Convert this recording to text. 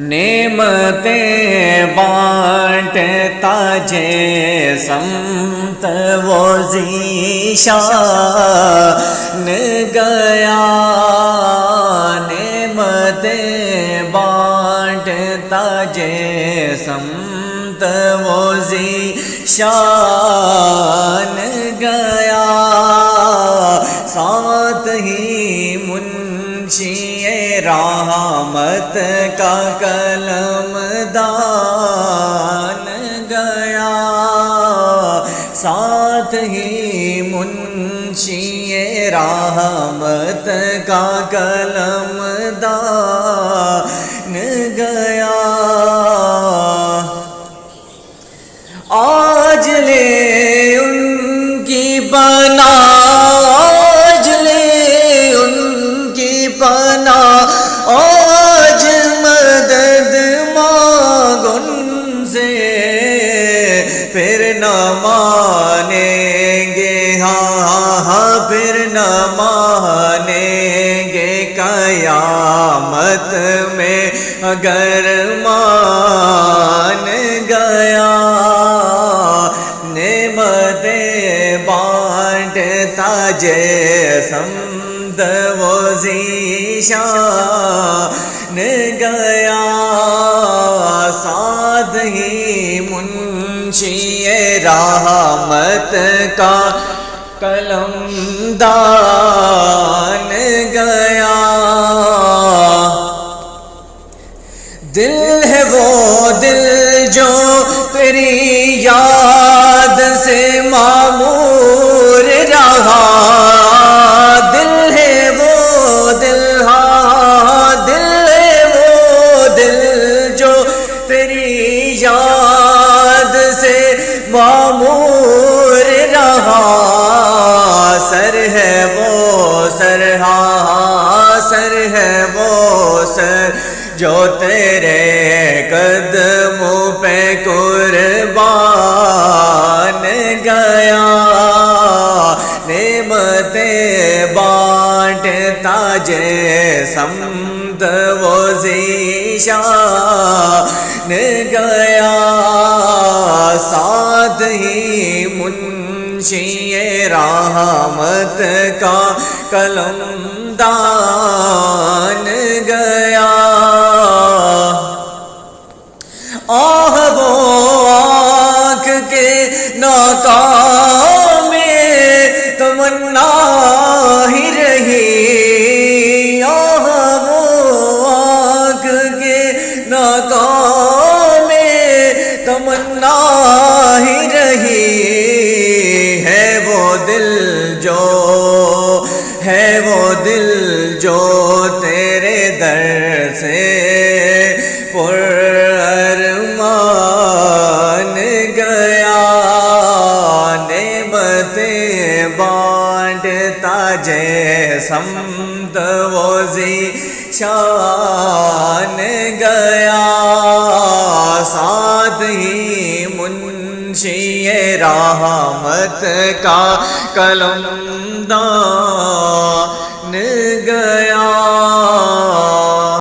نعمتیں بانٹتا جے سمت وہ ذیشان گیا، نعمتیں بانٹتا جے سمت وہ ذیشان گیا، ساتھ ہی منشی رحمت کا قلم دان گیا، ساتھ ہی منشی رحمت کا قلم دان گیا۔ آج لے ان کی پناہ، آج لے ان کی پناہ، آج مدد مانگ ان سے، پھر نہ مانیں گے، ہاں پھر نہ مانیں گے قیامت میں اگر مان گیا۔ نعمتیں بانٹتا جے سمت وہ ذیشان گیا، ساتھ ہی منشی رحمت کا قلم دان گیا۔ دل ہے وہ دل جو تیری یاد سے معمور رہا، دل ہے وہ دل، ہاں دل ہے وہ دل جو تیری یاد سے معمور رہا، سر ہے وہ سر، ہاں سر ہے وہ سر جو تیرے قدموں پہ قربان گیا۔ نعمتیں بانٹتا جے سمت وہ ذیشان گیا، ساتھ ہی منشی رحمت کا قلم دان گیا۔ آہ وہ آنکھ کے ناکام تمنا ہی رہی، آہ وہ آنکھ کے ناکام تمنا ہی رہی، ہے وہ دل جو، ہے وہ دل جو تیرے در سے ارمان گیا۔ نعمتیں بانٹتا جے سمت وہ ذیشان گیا، ساتھ ہی منشی رحمت کا قلم دان